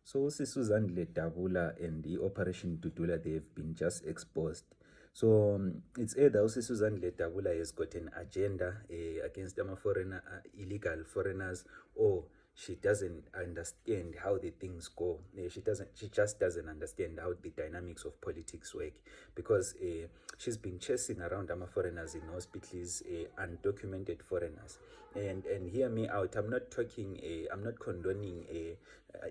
So Sisuzandile Dudula and the Operation Dudula, they've been just exposed. So it's either Sisuzandile Dudula has got an agenda against them foreigner, illegal foreigners, or she doesn't understand how the things go. She just doesn't understand how the dynamics of politics work, because she's been chasing around foreigners in hospitals, undocumented foreigners. And hear me out. I'm not talking. I'm not condoning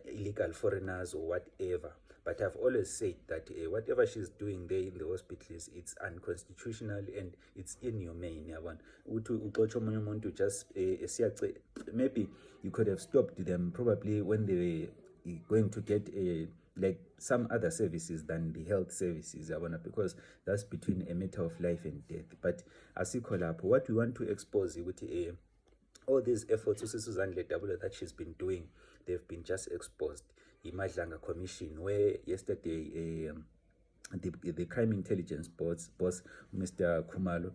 illegal foreigners or whatever. But I've always said that whatever she's doing there in the hospitals, it's unconstitutional and it's inhumane. Just maybe you could have stopped them probably when they were going to get like some other services than the health services, because that's between a matter of life and death. But as you call up, what we want to expose with all these efforts Suzanne Double that she's been doing, they've been just exposed. The Madlanga Commission, where yesterday the crime intelligence boss Mr. Kumalo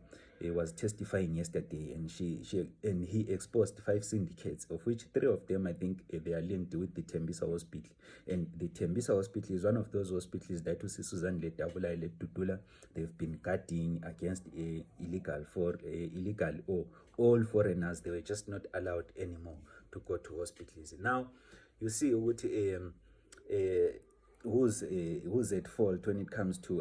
was testifying yesterday, and he exposed 5 syndicates, of which 3 of them I think they are linked with the Tembisa Hospital. And the Tembisa Hospital is one of those hospitals that Suzanne Dudula they've been guarding against illegal or all foreigners. They were just not allowed anymore to go to hospitals. Now you see what who's at fault when it comes to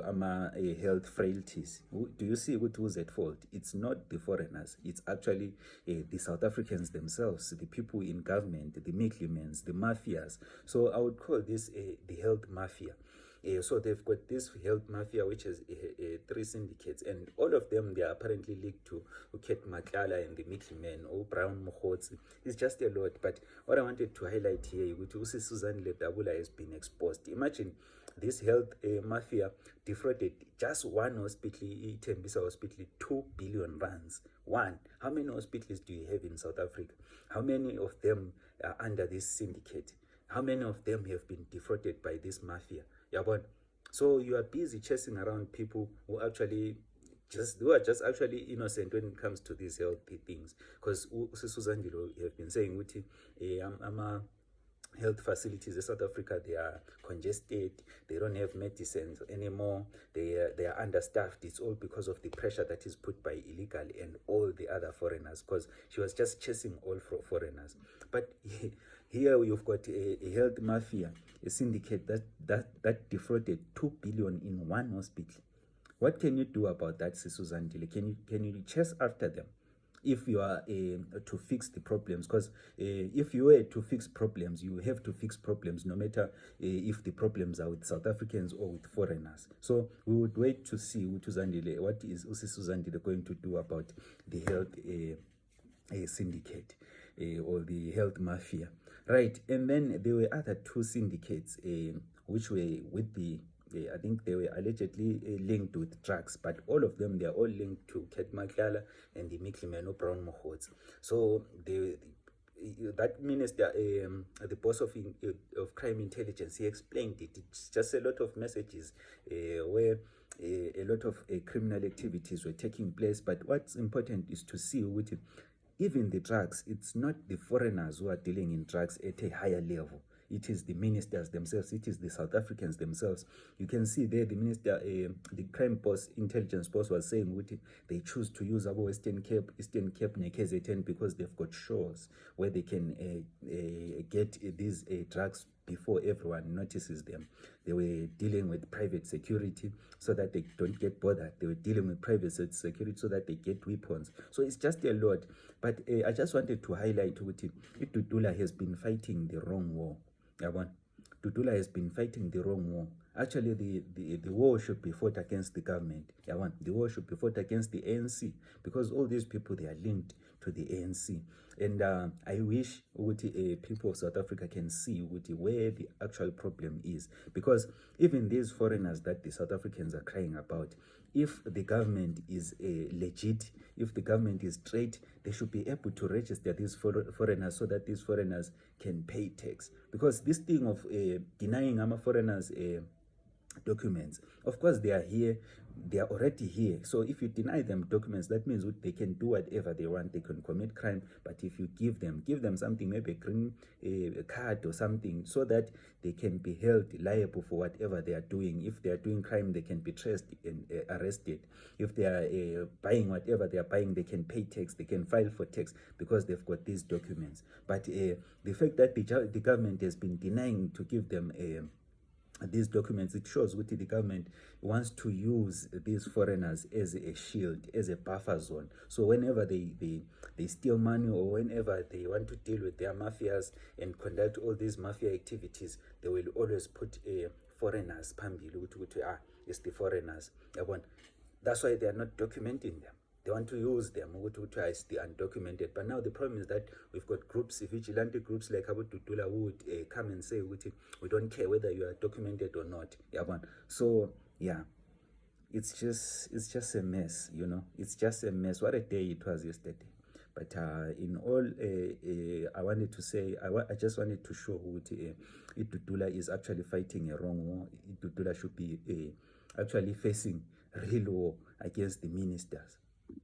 health frailties. Do you see who's at fault? It's not the foreigners. It's actually the South Africans themselves, the people in government, the middlemen, the mafias. So I would call this the health mafia. So they've got this health mafia, which is 3 syndicates, and all of them, they are apparently linked to Uket Matlala and the middlemen, or Brown Mohotsi. It's just a lot. But what I wanted to highlight here, which Suzanne Dudula has been exposed. Imagine this health mafia defrauded just one hospital, Tembisa Hospital, 2 billion rands. One. How many hospitals do you have in South Africa? How many of them are under this syndicate? How many of them have been defrauded by this mafia? Yeah, but so you are busy chasing around people who are just actually innocent when it comes to these healthy things. Because Susan have been saying, I'm a health facilities in South Africa, they are congested, they don't have medicines anymore, they are understaffed. It's all because of the pressure that is put by illegal and all the other foreigners, because she was just chasing all foreigners. But here you've got a health mafia, a syndicate that defrauded 2 billion in one hospital. What can you do about that, Susan Dile? Can you chase after them if you are to fix the problems? Because if you were to fix problems, you have to fix problems no matter if the problems are with South Africans or with foreigners. So we would wait to see what is Susan Dile going to do about the health syndicate or the health mafia, right? And then there were other 2 syndicates which were with the I think they were allegedly linked with drugs, but all of them, they are all linked to Ket Matlala and the Miklimeno Brown Mohots. So that minister, the boss of crime intelligence, he explained it. It's just a lot of messages where a lot of criminal activities were taking place. But what's important is to see with it, even the drugs, it's not the foreigners who are dealing in drugs at a higher level. It is the ministers themselves. It is the South Africans themselves. You can see there the minister, the crime boss, intelligence boss was saying they choose to use our Eastern Cape, KZN, because they've got shores where they can get these drugs before everyone notices them. They were dealing with private security so that they don't get bothered. They were dealing with private security so that they get weapons. So it's just a lot. But I just wanted to highlight Dudula has been fighting the wrong war. Dudula has been fighting the wrong war. Actually, the war should be fought against the government. The war should be fought against the ANC, because all these people, they are linked to the ANC. And I wish people of South Africa can see where the actual problem is. Because even these foreigners that the South Africans are crying about, if the government is legit, if the government is straight, they should be able to register these foreigners so that these foreigners can pay tax. Because this thing of denying foreigners documents. Of course, they are here, they are already here. So if you deny them documents, that means they can do whatever they want. They can commit crime. But if you give them something, maybe a green card or something, so that they can be held liable for whatever they are doing. If they are doing crime, they can be traced and arrested. If they are buying whatever they are buying, they can pay tax, they can file for tax because they've got these documents. But the fact that the government has been denying to give them these documents, it shows what the government wants to use these foreigners as a shield, as a buffer zone. So whenever they steal money, or whenever they want to deal with their mafias and conduct all these mafia activities, they will always put foreigners pambili, it's the foreigners. That's why they are not documenting them. They want to use them as the undocumented. But now the problem is that we've got groups, vigilante groups like Dudula, who would come and say, we don't care whether you are documented or not. So yeah, it's just a mess, It's just a mess. What a day it was yesterday. But in all, I wanted to say, I just wanted to show Dudula is actually fighting a wrong war. Dudula should be actually facing real war against the ministers.